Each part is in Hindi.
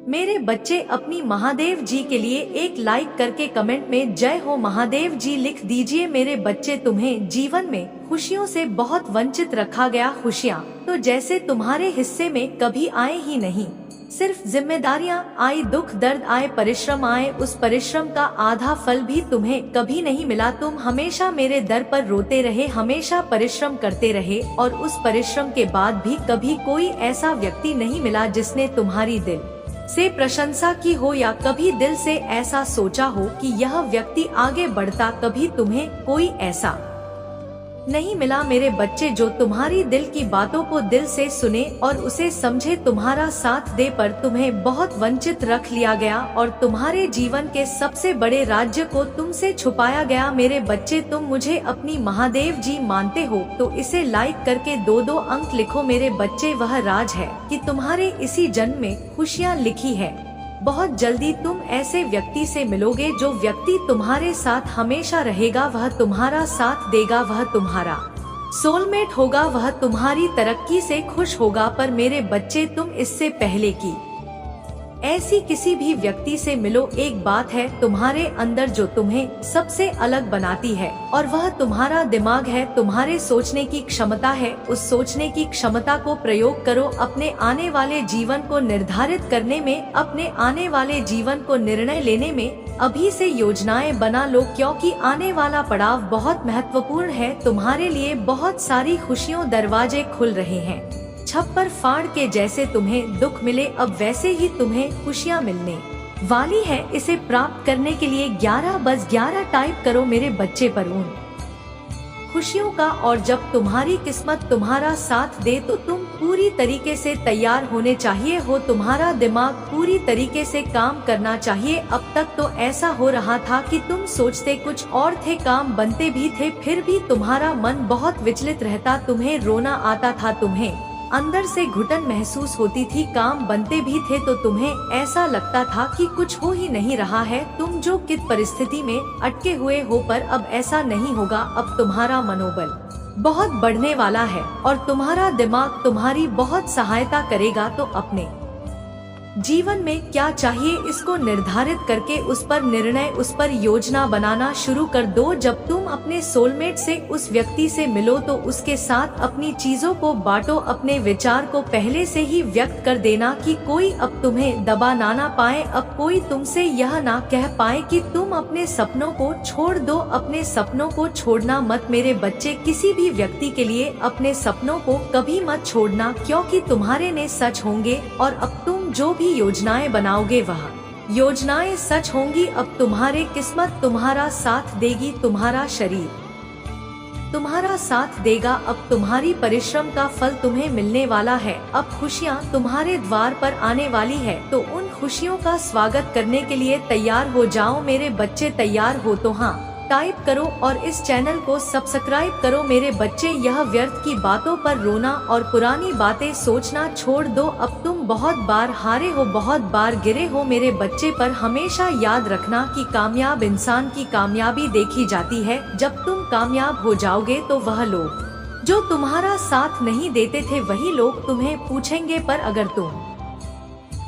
मेरे बच्चे अपनी महादेव जी के लिए एक लाइक करके कमेंट में जय हो महादेव जी लिख दीजिए। मेरे बच्चे, तुम्हें जीवन में खुशियों से बहुत वंचित रखा गया। खुशियाँ तो जैसे तुम्हारे हिस्से में कभी आए ही नहीं। सिर्फ जिम्मेदारियां आई, दुख दर्द आए, परिश्रम आए, उस परिश्रम का आधा फल भी तुम्हें कभी नहीं मिला। तुम हमेशा मेरे दर पर रोते रहे, हमेशा परिश्रम करते रहे, और उस परिश्रम के बाद भी कभी कोई ऐसा व्यक्ति नहीं मिला जिसने तुम्हारी दिल से प्रशंसा की हो या कभी दिल से ऐसा सोचा हो कि यह व्यक्ति आगे बढ़ता। कभी तुम्हें कोई ऐसा नहीं मिला मेरे बच्चे जो तुम्हारी दिल की बातों को दिल से सुने और उसे समझे, तुम्हारा साथ दे, पर तुम्हें बहुत वंचित रख लिया गया और तुम्हारे जीवन के सबसे बड़े राज्य को तुमसे छुपाया गया। मेरे बच्चे, तुम मुझे अपनी महादेव जी मानते हो तो इसे लाइक करके 2-2 अंक लिखो। मेरे बच्चे, वह राज है कि तुम्हारे इसी जन्म में खुशियाँ लिखी है। बहुत जल्दी तुम ऐसे व्यक्ति से मिलोगे जो व्यक्ति तुम्हारे साथ हमेशा रहेगा, वह तुम्हारा साथ देगा, वह तुम्हारा सोलमेट होगा, वह तुम्हारी तरक्की से खुश होगा। पर मेरे बच्चे, तुम इससे पहले की ऐसी किसी भी व्यक्ति से मिलो, एक बात है तुम्हारे अंदर जो तुम्हें सबसे अलग बनाती है और वह तुम्हारा दिमाग है, तुम्हारे सोचने की क्षमता है। उस सोचने की क्षमता को प्रयोग करो अपने आने वाले जीवन को निर्धारित करने में, अपने आने वाले जीवन को निर्णय लेने में। अभी से योजनाएं बना लो क्योंकि आने वाला पड़ाव बहुत महत्वपूर्ण है। तुम्हारे लिए बहुत सारी खुशियों दरवाजे खुल रहे हैं। छप्पर फाड़ के जैसे तुम्हें दुख मिले, अब वैसे ही तुम्हें खुशियाँ मिलने वाली है। इसे प्राप्त करने के लिए 11 टाइप करो मेरे बच्चे पर उन खुशियों का। और जब तुम्हारी किस्मत तुम्हारा साथ दे तो तुम पूरी तरीके से तैयार होने चाहिए हो। तुम्हारा दिमाग पूरी तरीके से काम करना चाहिए। अब तक तो ऐसा हो रहा था कि तुम सोचते कुछ और थे, काम बनते भी थे, फिर भी तुम्हारा मन बहुत विचलित रहता, तुम्हें रोना आता था, तुम्हें अंदर से घुटन महसूस होती थी। काम बनते भी थे तो तुम्हें ऐसा लगता था कि कुछ हो ही नहीं रहा है, तुम जो किस परिस्थिति में अटके हुए हो। पर अब ऐसा नहीं होगा। अब तुम्हारा मनोबल बहुत बढ़ने वाला है और तुम्हारा दिमाग तुम्हारी बहुत सहायता करेगा। तो अपने जीवन में क्या चाहिए इसको निर्धारित करके उस पर निर्णय, उस पर योजना बनाना शुरू कर दो। जब तुम अपने सोलमेट से, उस व्यक्ति से मिलो तो उसके साथ अपनी चीजों को बांटो, अपने विचार को पहले से ही व्यक्त कर देना कि कोई अब तुम्हें दबा ना पाए, अब कोई तुमसे यह ना कह पाए कि तुम अपने सपनों को छोड़ दो। अपने सपनों को छोड़ना मत मेरे बच्चे, किसी भी व्यक्ति के लिए अपने सपनों को कभी मत छोड़ना क्योंकि तुम्हारे ने सच होंगे। और अब तुम जो भी योजनाएं बनाओगे वह योजनाएं सच होंगी। अब तुम्हारे किस्मत तुम्हारा साथ देगी, तुम्हारा शरीर तुम्हारा साथ देगा। अब तुम्हारी परिश्रम का फल तुम्हें मिलने वाला है। अब खुशियाँ तुम्हारे द्वार पर आने वाली है तो उन खुशियों का स्वागत करने के लिए तैयार हो जाओ मेरे बच्चे। तैयार हो तो हाँ टाइप करो और इस चैनल को सब्सक्राइब करो मेरे बच्चे। यह व्यर्थ की बातों पर रोना और पुरानी बातें सोचना छोड़ दो। अब तुम बहुत बार हारे हो, बहुत बार गिरे हो मेरे बच्चे, पर हमेशा याद रखना कि कामयाब इंसान की कामयाबी देखी जाती है जब तुम कामयाब हो जाओगे तो वह लोग जो तुम्हारा साथ नहीं देते थे वही लोग तुम्हें पूछेंगे। पर अगर तुम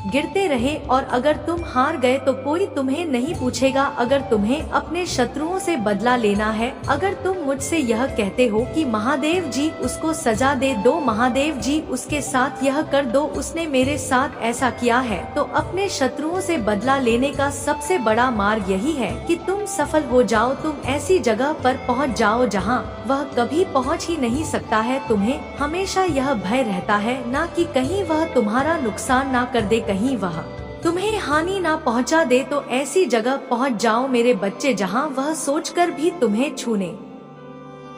गिरते रहे और अगर तुम हार गए तो कोई तुम्हें नहीं पूछेगा। अगर तुम्हें अपने शत्रुओं से बदला लेना है, अगर तुम मुझसे यह कहते हो कि महादेव जी उसको सजा दे दो, महादेव जी उसके साथ यह कर दो, उसने मेरे साथ ऐसा किया है, तो अपने शत्रुओं से बदला लेने का सबसे बड़ा मार्ग यही है कि तुम सफल हो जाओ। तुम ऐसी जगह पर पहुंच जाओ जहां वह कभी पहुंच ही नहीं सकता है। तुम्हें हमेशा यह भय रहता है ना कि कहीं वह तुम्हारा नुकसान ना कर दे, कहीं वह तुम्हें हानि ना पहुंचा दे। तो ऐसी जगह पहुंच जाओ मेरे बच्चे जहां वह सोचकर भी तुम्हें छूने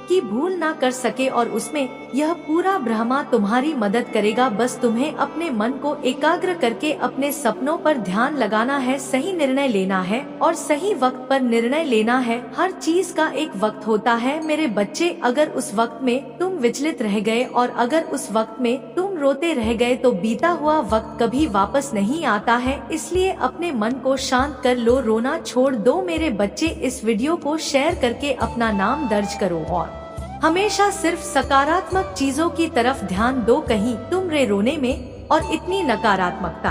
की भूल ना कर सके और उसमें यह पूरा ब्रह्मा तुम्हारी मदद करेगा। बस तुम्हें अपने मन को एकाग्र करके अपने सपनों पर ध्यान लगाना है, सही निर्णय लेना है और सही वक्त पर निर्णय लेना है। हर चीज का एक वक्त होता है मेरे बच्चे। अगर उस वक्त में तुम विचलित रह गए और अगर उस वक्त में तुम रोते रह गए तो बीता हुआ वक्त कभी वापस नहीं आता है। इसलिए अपने मन को शांत कर लो, रोना छोड़ दो मेरे बच्चे। इस वीडियो को शेयर करके अपना नाम दर्ज करो और हमेशा सिर्फ सकारात्मक चीजों की तरफ ध्यान दो, कहीं तुम रोने में और इतनी नकारात्मकता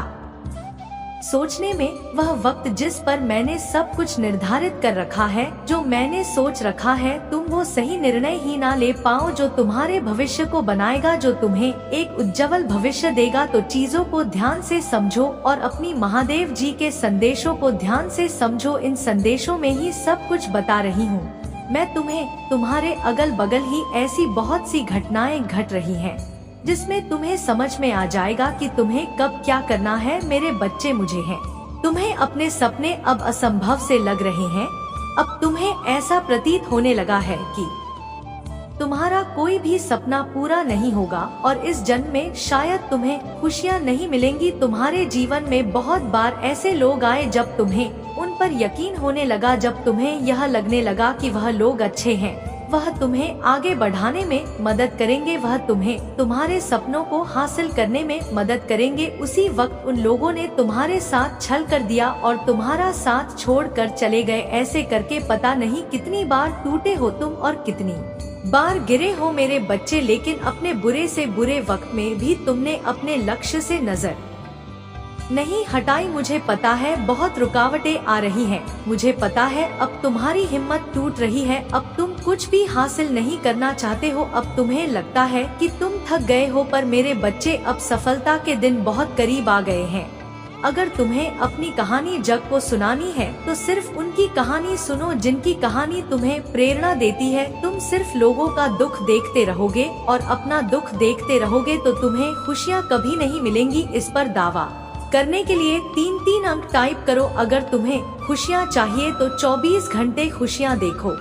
सोचने में वह वक्त जिस पर मैंने सब कुछ निर्धारित कर रखा है, जो मैंने सोच रखा है, तुम वो सही निर्णय ही ना ले पाओ जो तुम्हारे भविष्य को बनाएगा, जो तुम्हें एक उज्जवल भविष्य देगा। तो चीजों को ध्यान से समझो और अपनी महादेव जी के संदेशों को ध्यान से समझो। इन संदेशों में ही सब कुछ बता रही हूँ मैं तुम्हें। तुम्हारे अगल बगल ही ऐसी बहुत सी घटनाएं घट रही हैं, जिसमें तुम्हें समझ में आ जाएगा कि तुम्हें कब क्या करना है। मेरे बच्चे, मुझे हैं, तुम्हें अपने सपने अब असंभव से लग रहे हैं। अब तुम्हें ऐसा प्रतीत होने लगा है कि तुम्हारा कोई भी सपना पूरा नहीं होगा और इस जन्म में शायद तुम्हें खुशियाँ नहीं मिलेंगी। तुम्हारे जीवन में बहुत बार ऐसे लोग आए जब तुम्हें उन पर यकीन होने लगा, जब तुम्हें यह लगने लगा कि वह लोग अच्छे हैं, वह तुम्हें आगे बढ़ाने में मदद करेंगे, वह तुम्हें तुम्हारे सपनों को हासिल करने में मदद करेंगे। उसी वक्त उन लोगों ने तुम्हारे साथ छल कर दिया और तुम्हारा साथ छोड़कर चले गए। ऐसे करके पता नहीं कितनी बार टूटे हो तुम और कितनी बार गिरे हो मेरे बच्चे, लेकिन अपने बुरे से बुरे वक्त में भी तुमने अपने लक्ष्य से नजर नहीं हटाई। मुझे पता है बहुत रुकावटें आ रही हैं, मुझे पता है अब तुम्हारी हिम्मत टूट रही है, अब तुम कुछ भी हासिल नहीं करना चाहते हो, अब तुम्हें लगता है कि तुम थक गए हो। पर मेरे बच्चे, अब सफलता के दिन बहुत करीब आ गए हैं। अगर तुम्हें अपनी कहानी जग को सुनानी है तो सिर्फ उनकी कहानी सुनो जिनकी कहानी तुम्हें प्रेरणा देती है। तुम सिर्फ लोगों का दुख देखते रहोगे और अपना दुख देखते रहोगे तो तुम्हें खुशियाँ कभी नहीं मिलेंगी। इस पर दावा करने के लिए 3-3 अंक टाइप करो। अगर तुम्हें खुशियाँ चाहिए तो 24 घंटे खुशियाँ देखो।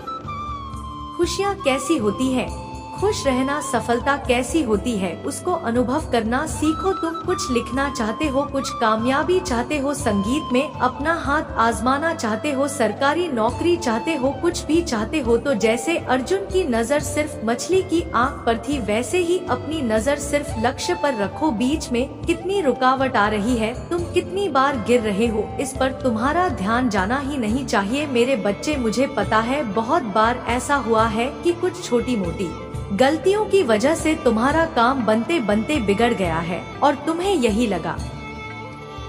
खुशियाँ कैसी होती है, खुश रहना, सफलता कैसी होती है, उसको अनुभव करना सीखो। तुम कुछ लिखना चाहते हो, कुछ कामयाबी चाहते हो, संगीत में अपना हाथ आजमाना चाहते हो, सरकारी नौकरी चाहते हो, कुछ भी चाहते हो, तो जैसे अर्जुन की नजर सिर्फ मछली की आंख पर थी, वैसे ही अपनी नजर सिर्फ लक्ष्य पर रखो। बीच में कितनी रुकावट आ रही है, तुम कितनी बार गिर रहे हो, इस पर तुम्हारा ध्यान जाना ही नहीं चाहिए। मेरे बच्चे, मुझे पता है बहुत बार ऐसा हुआ है कि कुछ छोटी मोटी गलतियों की वजह से तुम्हारा काम बनते बनते बिगड़ गया है और तुम्हें यही लगा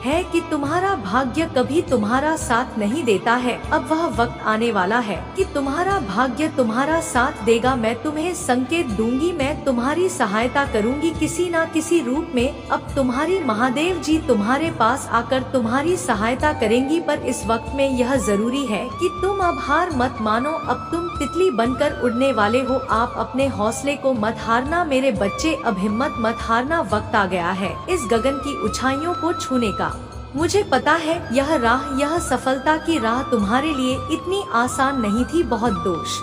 है कि तुम्हारा भाग्य कभी तुम्हारा साथ नहीं देता है। अब वह वक्त आने वाला है कि तुम्हारा भाग्य तुम्हारा साथ देगा। मैं तुम्हें संकेत दूंगी, मैं तुम्हारी सहायता करूंगी किसी न किसी रूप में। अब तुम्हारी महादेव जी तुम्हारे पास आकर तुम्हारी सहायता करेंगी, पर इस वक्त में यह जरूरी है कि तुम अब हार मत मानो। अब तुम तितली बनकर उड़ने वाले हो, आप अपने हौसले को मत हारना। मेरे बच्चे, अब हिम्मत मत हारना, वक्त आ गया है इस गगन की ऊंचाइयों को छूने का। मुझे पता है यह सफलता की राह तुम्हारे लिए इतनी आसान नहीं थी। बहुत दोष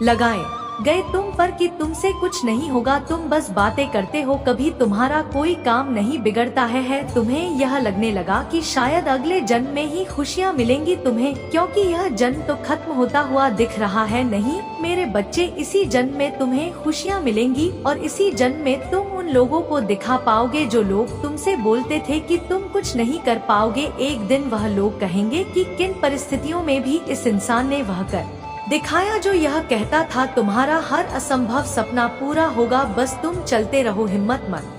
लगाए गए तुम पर कि तुमसे कुछ नहीं होगा, तुम बस बातें करते हो, कभी तुम्हारा कोई काम नहीं बिगड़ता है। तुम्हें यह लगने लगा कि शायद अगले जन्म में ही खुशियाँ मिलेंगी तुम्हें, क्योंकि यह जन्म तो खत्म होता हुआ दिख रहा है। नहीं मेरे बच्चे, इसी जन्म में तुम्हें खुशियाँ मिलेंगी और इसी जन्म में तुम उन लोगों को दिखा पाओगे जो लोग तुमसे बोलते थे कि तुम कुछ नहीं कर पाओगे। एक दिन वह लोग कहेंगे कि किन परिस्थितियों में भी इस इंसान ने वह कर दिखाया जो यह कहता था। तुम्हारा हर असंभव सपना पूरा होगा, बस तुम चलते रहो, हिम्मत मत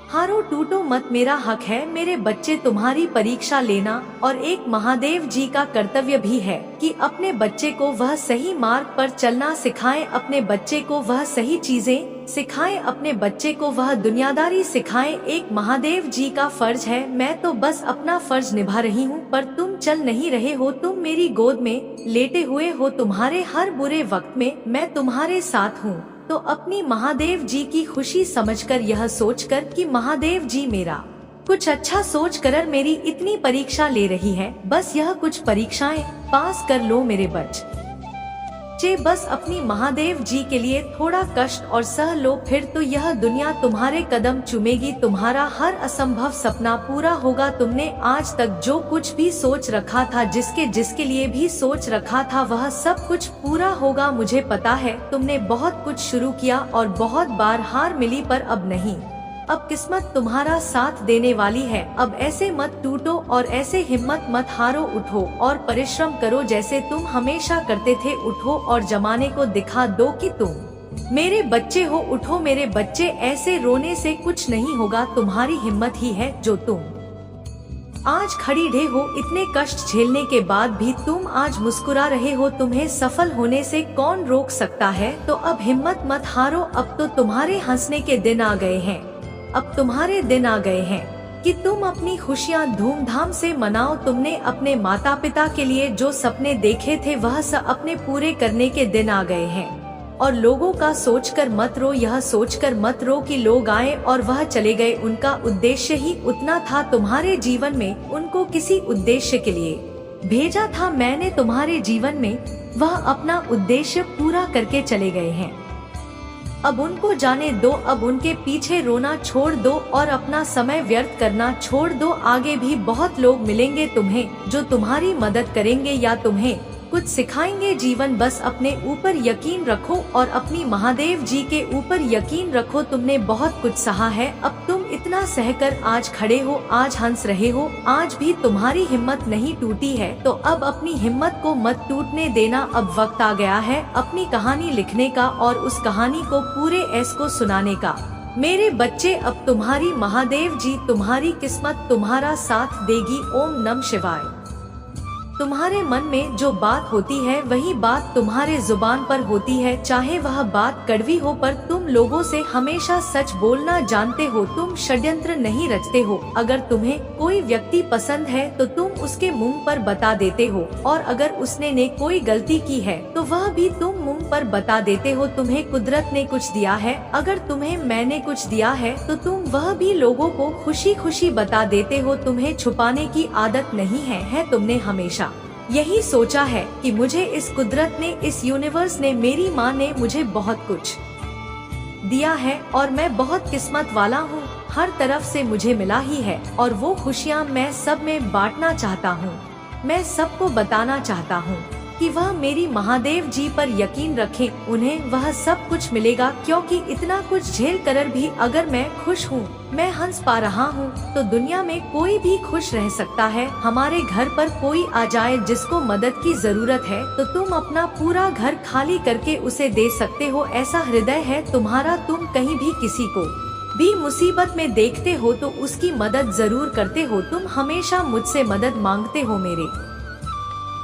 हारो, टूटो मत। मेरा हक है मेरे बच्चे तुम्हारी परीक्षा लेना, और एक महादेव जी का कर्तव्य भी है कि अपने बच्चे को वह सही मार्ग पर चलना सिखाएं, अपने बच्चे को वह सही चीजें सिखाएं, अपने बच्चे को वह दुनियादारी सिखाएं। एक महादेव जी का फर्ज है, मैं तो बस अपना फर्ज निभा रही हूँ, पर तुम चल नहीं रहे हो, तुम मेरी गोद में लेटे हुए हो। तुम्हारे हर बुरे वक्त में मैं तुम्हारे साथ हूँ। तो अपनी महादेव जी की खुशी समझकर, यह सोचकर कि महादेव जी मेरा कुछ अच्छा सोच कर मेरी इतनी परीक्षा ले रही है, बस यह कुछ परीक्षाएं पास कर लो मेरे बच्चे। बस अपनी महादेव जी के लिए थोड़ा कष्ट और सह लो, फिर तो यह दुनिया तुम्हारे कदम चूमेगी, तुम्हारा हर असंभव सपना पूरा होगा। तुमने आज तक जो कुछ भी सोच रखा था, जिसके लिए भी सोच रखा था, वह सब कुछ पूरा होगा। मुझे पता है तुमने बहुत कुछ शुरू किया और बहुत बार हार मिली, पर अब नहीं, अब किस्मत तुम्हारा साथ देने वाली है। अब ऐसे मत टूटो और ऐसे हिम्मत मत हारो, उठो और परिश्रम करो जैसे तुम हमेशा करते थे। उठो और जमाने को दिखा दो कि तुम मेरे बच्चे हो। उठो मेरे बच्चे, ऐसे रोने से कुछ नहीं होगा, तुम्हारी हिम्मत ही है जो तुम आज खड़ी रहे हो, इतने कष्ट झेलने के बाद भी तुम आज मुस्कुरा रहे हो। तुम्हें सफल होने से कौन रोक सकता है? तो अब हिम्मत मत हारो, अब तो तुम्हारे हंसने के दिन आ गए हैं। अब तुम्हारे दिन आ गए हैं कि तुम अपनी खुशियाँ धूमधाम से मनाओ। तुमने अपने माता पिता के लिए जो सपने देखे थे वह सब अपने पूरे करने के दिन आ गए हैं। और लोगों का सोचकर मत रो, यह सोचकर मत रो कि लोग आए और वह चले गए। उनका उद्देश्य ही उतना था तुम्हारे जीवन में, उनको किसी उद्देश्य के लिए भेजा था मैंने तुम्हारे जीवन में, वह अपना उद्देश्य पूरा करके चले गए हैं। अब उनको जाने दो, अब उनके पीछे रोना छोड़ दो और अपना समय व्यर्थ करना छोड़ दो। आगे भी बहुत लोग मिलेंगे तुम्हें जो तुम्हारी मदद करेंगे या तुम्हें कुछ सिखाएंगे। जीवन बस अपने ऊपर यकीन रखो और अपनी महादेव जी के ऊपर यकीन रखो। तुमने बहुत कुछ सहा है, अब तुम इतना सहकर आज खड़े हो, आज हंस रहे हो, आज भी तुम्हारी हिम्मत नहीं टूटी है। तो अब अपनी हिम्मत को मत टूटने देना। अब वक्त आ गया है अपनी कहानी लिखने का और उस कहानी को पूरे ऐस को सुनाने का। मेरे बच्चे, अब तुम्हारी महादेव जी तुम्हारी किस्मत तुम्हारा साथ देगी। ओम नमः शिवाय। तुम्हारे मन में जो बात होती है वही बात तुम्हारे जुबान पर होती है, चाहे वह बात कड़वी हो, पर तुम लोगों से हमेशा सच बोलना जानते हो। तुम षड्यंत्र नहीं रचते हो। अगर तुम्हें कोई व्यक्ति पसंद है तो तुम उसके मुंह पर बता देते हो, और अगर उसने ने कोई गलती की है तो वह भी तुम मुंह पर बता देते हो। तुम्हें कुदरत ने कुछ दिया है, अगर तुम्हें मैंने कुछ दिया है तो तुम वह भी लोगों को खुशी खुशी बता देते हो। तुम्हें छुपाने की आदत नहीं है। तुमने हमेशा यही सोचा है कि मुझे इस कुदरत ने, इस यूनिवर्स ने, मेरी माँ ने मुझे बहुत कुछ दिया है और मैं बहुत किस्मत वाला हूँ। हर तरफ से मुझे मिला ही है और वो खुशियाँ मैं सब में बांटना चाहता हूँ। मैं सबको बताना चाहता हूँ कि वह मेरी महादेव जी पर यकीन रखें, उन्हें वह सब कुछ मिलेगा। क्योंकि इतना कुछ झेल कर भी अगर मैं खुश हूँ, मैं हंस पा रहा हूँ, तो दुनिया में कोई भी खुश रह सकता है। हमारे घर पर कोई आ जाए जिसको मदद की जरूरत है तो तुम अपना पूरा घर खाली करके उसे दे सकते हो। ऐसा हृदय है तुम्हारा। तुम कहीं भी किसी को भी मुसीबत में देखते हो तो उसकी मदद जरूर करते हो। तुम हमेशा मुझसे मदद मांगते हो। मेरे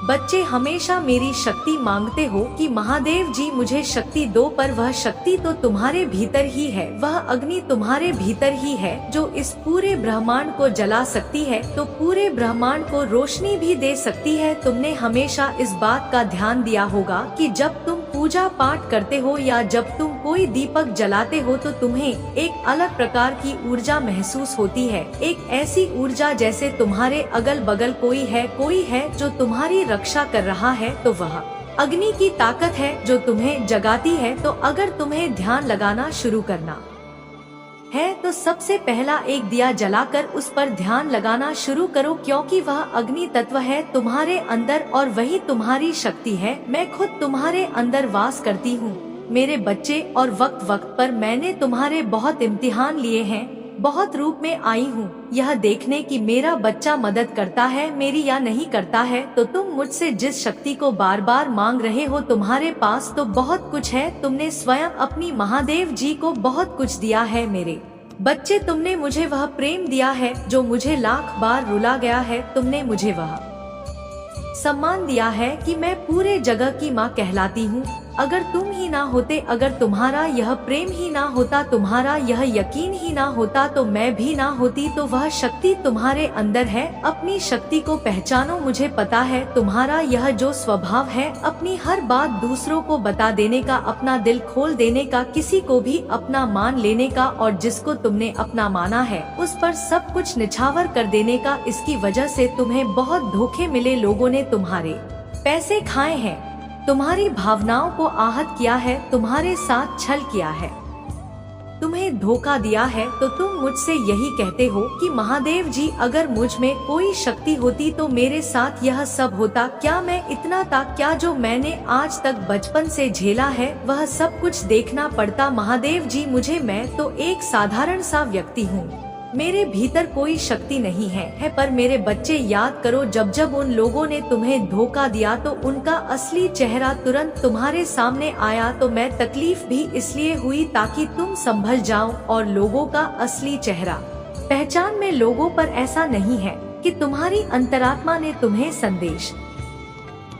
बच्चे हमेशा मेरी शक्ति मांगते हो कि महादेव जी मुझे शक्ति दो, पर वह शक्ति तो तुम्हारे भीतर ही है। वह अग्नि तुम्हारे भीतर ही है जो इस पूरे ब्रह्मांड को जला सकती है, तो पूरे ब्रह्मांड को रोशनी भी दे सकती है। तुमने हमेशा इस बात का ध्यान दिया होगा कि जब तुम पूजा पाठ करते हो या जब तुम कोई दीपक जलाते हो तो तुम्हें एक अलग प्रकार की ऊर्जा महसूस होती है। एक ऐसी ऊर्जा जैसे तुम्हारे अगल बगल कोई है जो तुम्हारी रक्षा कर रहा है। तो वह अग्नि की ताकत है जो तुम्हें जगाती है। तो अगर तुम्हें ध्यान लगाना शुरू करना है तो सबसे पहला एक दिया जलाकर उस पर ध्यान लगाना शुरू करो, क्योंकि वह अग्नि तत्व है तुम्हारे अंदर और वही तुम्हारी शक्ति है। मैं खुद तुम्हारे अंदर वास करती हूँ मेरे बच्चे, और वक्त वक्त पर मैंने तुम्हारे बहुत इम्तिहान लिए हैं। बहुत रूप में आई हूँ यह देखने की मेरा बच्चा मदद करता है मेरी या नहीं करता है। तो तुम मुझसे जिस शक्ति को बार बार मांग रहे हो, तुम्हारे पास तो बहुत कुछ है। तुमने स्वयं अपनी महादेव जी को बहुत कुछ दिया है मेरे बच्चे। तुमने मुझे वह प्रेम दिया है जो मुझे लाख बार रुला गया है। तुमने मुझे वह सम्मान दिया है कि मैं पूरे जगह की माँ कहलाती हूँ। अगर तुम ही ना होते, अगर तुम्हारा यह प्रेम ही ना होता, तुम्हारा यह यकीन ही ना होता, तो मैं भी ना होती। तो वह शक्ति तुम्हारे अंदर है। अपनी शक्ति को पहचानो। मुझे पता है तुम्हारा यह जो स्वभाव है अपनी हर बात दूसरों को बता देने का, अपना दिल खोल देने का, किसी को भी अपना मान लेने का, और जिसको तुमने अपना माना है उस पर सब कुछ निछावर कर देने का। इसकी वजह से तुम्हें बहुत धोखे मिले। लोगों ने तुम्हारे पैसे खाए हैं, तुम्हारी भावनाओं को आहत किया है, तुम्हारे साथ छल किया है, तुम्हें धोखा दिया है। तो तुम मुझसे यही कहते हो कि महादेव जी अगर मुझ में कोई शक्ति होती तो मेरे साथ यह सब होता क्या? मैं इतना था क्या? जो मैंने आज तक बचपन से झेला है वह सब कुछ देखना पड़ता महादेव जी मुझे। मैं तो एक साधारण सा व्यक्ति हूँ, मेरे भीतर कोई शक्ति नहीं है। पर मेरे बच्चे याद करो, जब जब उन लोगों ने तुम्हें धोखा दिया तो उनका असली चेहरा तुरंत तुम्हारे सामने आया। तो मैं तकलीफ भी इसलिए हुई ताकि तुम संभल जाओ और लोगों का असली चेहरा पहचान में। लोगों पर ऐसा नहीं है कि तुम्हारी अंतरात्मा ने तुम्हें संदेश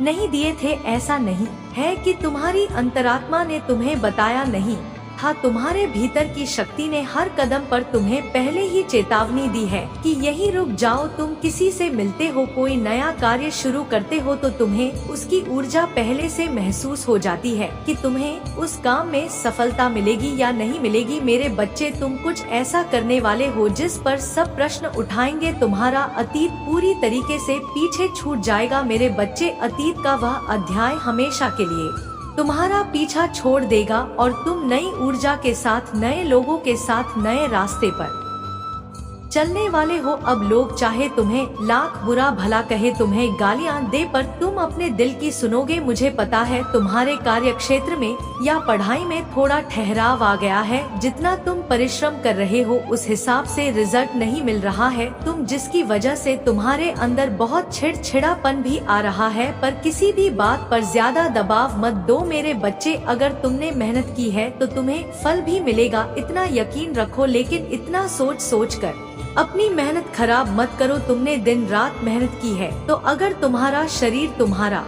नहीं दिए थे। ऐसा नहीं है कि तुम्हारी अंतरात्मा ने तुम्हें बताया नहीं था, तुम्हारे भीतर की शक्ति ने हर कदम पर तुम्हें पहले ही चेतावनी दी है कि यही रुक जाओ। तुम किसी से मिलते हो, कोई नया कार्य शुरू करते हो तो तुम्हें उसकी ऊर्जा पहले से महसूस हो जाती है कि तुम्हें उस काम में सफलता मिलेगी या नहीं मिलेगी। मेरे बच्चे, तुम कुछ ऐसा करने वाले हो जिस पर सब प्रश्न उठाएंगे। तुम्हारा अतीत पूरी तरीके से पीछे छूट जाएगा। मेरे बच्चे, अतीत का वह अध्याय हमेशा के लिए तुम्हारा पीछा छोड़ देगा और तुम नई ऊर्जा के साथ, नए लोगों के साथ, नए रास्ते पर चलने वाले हो। अब लोग चाहे तुम्हें लाख बुरा भला कहे, तुम्हें गालियां दे, पर तुम अपने दिल की सुनोगे। मुझे पता है तुम्हारे कार्य क्षेत्र में या पढ़ाई में थोड़ा ठहराव आ गया है। जितना तुम परिश्रम कर रहे हो उस हिसाब से रिजल्ट नहीं मिल रहा है, तुम जिसकी वजह से तुम्हारे अंदर बहुत चिड़चिड़ापन भी आ रहा है। पर किसी भी बात पर ज्यादा दबाव मत दो मेरे बच्चे। अगर तुमने मेहनत की है तो तुम्हें फल भी मिलेगा, इतना यकीन रखो। लेकिन इतना सोच कर अपनी मेहनत खराब मत करो। तुमने दिन रात मेहनत की है तो अगर तुम्हारा शरीर, तुम्हारा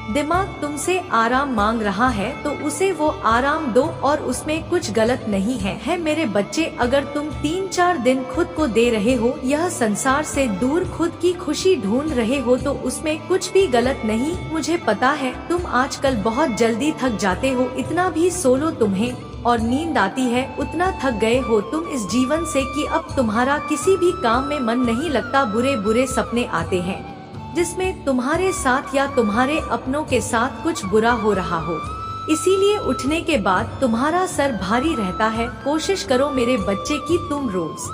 दिमाग तुमसे आराम मांग रहा है तो उसे वो आराम दो और उसमें कुछ गलत नहीं है मेरे बच्चे। अगर तुम 3-4 दिन खुद को दे रहे हो, यह संसार से दूर खुद की खुशी ढूंढ रहे हो, तो उसमें कुछ भी गलत नहीं। मुझे पता है तुम आजकल बहुत जल्दी थक जाते हो, इतना भी सो लो तुम्हें और नींद आती है, उतना थक गए हो तुम इस जीवन से कि अब तुम्हारा किसी भी काम में मन नहीं लगता। बुरे बुरे सपने आते हैं जिसमें तुम्हारे साथ या तुम्हारे अपनों के साथ कुछ बुरा हो रहा हो, इसीलिए उठने के बाद तुम्हारा सर भारी रहता है। कोशिश करो मेरे बच्चे कि तुम रोज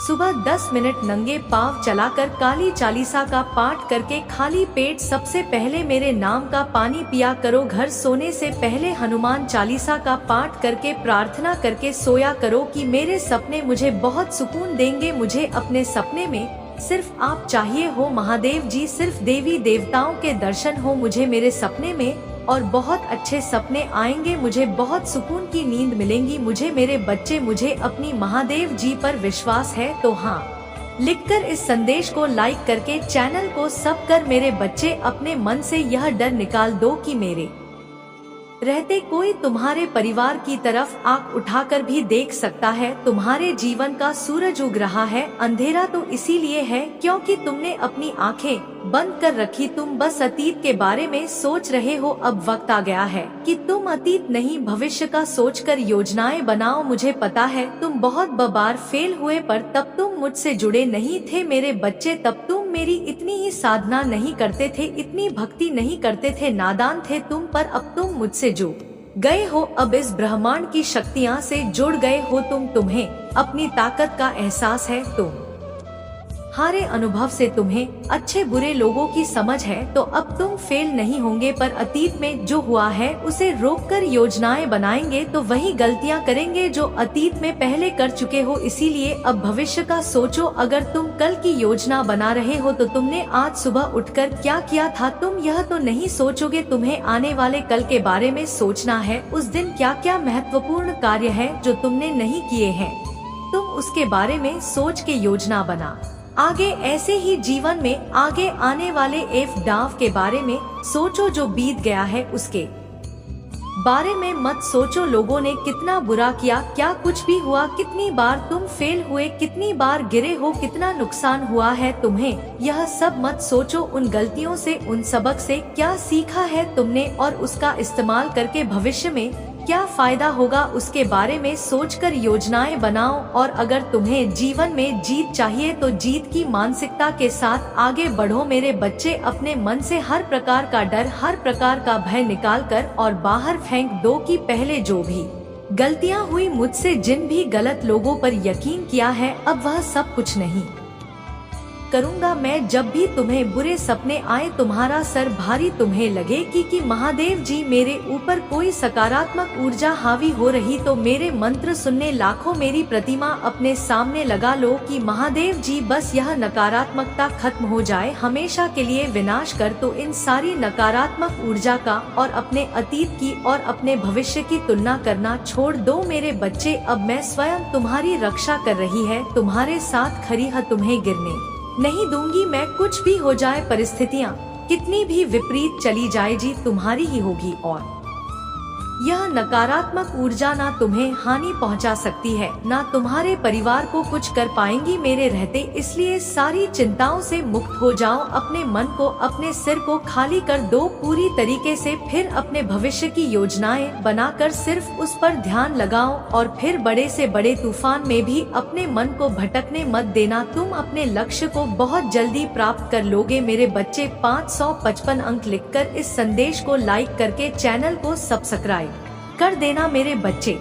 सुबह 10 मिनट नंगे पांव चलाकर काली चालीसा का पाठ करके खाली पेट सबसे पहले मेरे नाम का पानी पिया करो। घर सोने से पहले हनुमान चालीसा का पाठ करके प्रार्थना करके सोया करो कि मेरे सपने मुझे बहुत सुकून देंगे। मुझे अपने सपने में सिर्फ आप चाहिए हो महादेव जी, सिर्फ देवी देवताओं के दर्शन हो मुझे मेरे सपने में, और बहुत अच्छे सपने आएंगे, मुझे बहुत सुकून की नींद मिलेंगी। मुझे मेरे बच्चे, मुझे अपनी महादेव जी पर विश्वास है। तो हाँ, लिखकर इस संदेश को लाइक करके चैनल को सब कर मेरे बच्चे अपने मन से यह डर निकाल दो कि मेरे रहते कोई तुम्हारे परिवार की तरफ आंख उठाकर भी देख सकता है। तुम्हारे जीवन का सूरज उग रहा है, अंधेरा तो इसीलिए है क्योंकि तुमने अपनी आंखें बंद कर रखी। तुम बस अतीत के बारे में सोच रहे हो। अब वक्त आ गया है कि तुम अतीत नहीं भविष्य का सोचकर योजनाएं बनाओ। मुझे पता है तुम बहुत बार फेल हुए, पर तब तुम मुझसे जुड़े नहीं थे मेरे बच्चे। तब तुम मेरी इतनी ही साधना नहीं करते थे, इतनी भक्ति नहीं करते थे, नादान थे तुम। पर अब तुम मुझसे जुड़ गए हो, अब इस ब्रह्मांड की शक्तियाँ से जुड़ गए हो तुम। तुम्हें अपनी ताकत का एहसास है, तुम हारे अनुभव से तुम्हें अच्छे बुरे लोगों की समझ है, तो अब तुम फेल नहीं होंगे। पर अतीत में जो हुआ है उसे रोककर योजनाएं बनाएंगे तो वही गलतियां करेंगे जो अतीत में पहले कर चुके हो। इसीलिए अब भविष्य का सोचो। अगर तुम कल की योजना बना रहे हो तो तुमने आज सुबह उठकर क्या किया था, तुम यह तो नहीं सोचोगे। तुम्हें आने वाले कल के बारे में सोचना है, उस दिन क्या क्या महत्वपूर्ण कार्य है जो तुमने नहीं किए हैं, तुम उसके बारे में सोच के योजना बना आगे। ऐसे ही जीवन में आगे आने वाले डाव के बारे में सोचो, जो बीत गया है उसके बारे में मत सोचो। लोगों ने कितना बुरा किया, क्या कुछ भी हुआ, कितनी बार तुम फेल हुए, कितनी बार गिरे हो, कितना नुकसान हुआ है तुम्हें, यह सब मत सोचो। उन गलतियों से, उन सबक से क्या सीखा है तुमने और उसका इस्तेमाल करके भविष्य में क्या फायदा होगा, उसके बारे में सोचकर योजनाएं बनाओ। और अगर तुम्हें जीवन में जीत चाहिए तो जीत की मानसिकता के साथ आगे बढ़ो मेरे बच्चे। अपने मन से हर प्रकार का डर, हर प्रकार का भय निकाल कर और बाहर फेंक दो कि पहले जो भी गलतियां हुई मुझसे, जिन भी गलत लोगों पर यकीन किया है, अब वह सब कुछ नहीं करूँगा मैं। जब भी तुम्हें बुरे सपने आए, तुम्हारा सर भारी तुम्हें लगे कि महादेव जी मेरे ऊपर कोई सकारात्मक ऊर्जा हावी हो रही, तो मेरे मंत्र सुनने लाखों मेरी प्रतिमा अपने सामने लगा लो कि महादेव जी बस यह नकारात्मकता खत्म हो जाए, हमेशा के लिए विनाश कर। तो इन सारी नकारात्मक ऊर्जा का और अपने अतीत की और अपने भविष्य की तुलना करना छोड़ दो मेरे बच्चे। अब मैं स्वयं तुम्हारी रक्षा कर रही है, तुम्हारे साथ खड़ी है, तुम्हें गिरने नहीं दूंगी मैं। कुछ भी हो जाए, परिस्थितियाँ कितनी भी विपरीत चली जाए, जी तुम्हारी ही होगी और यह नकारात्मक ऊर्जा ना तुम्हें हानि पहुंचा सकती है, ना तुम्हारे परिवार को कुछ कर पाएंगी मेरे रहते। इसलिए सारी चिंताओं से मुक्त हो जाओ, अपने मन को, अपने सिर को खाली कर दो पूरी तरीके से। फिर अपने भविष्य की योजनाएं बनाकर सिर्फ उस पर ध्यान लगाओ और फिर बड़े से बड़े तूफान में भी अपने मन को भटकने मत देना। तुम अपने लक्ष्य को बहुत जल्दी प्राप्त कर लोगे मेरे बच्चे। 555 अंक लिखकर इस संदेश को लाइक करके चैनल को सब्सक्राइब कर देना मेरे बच्चे।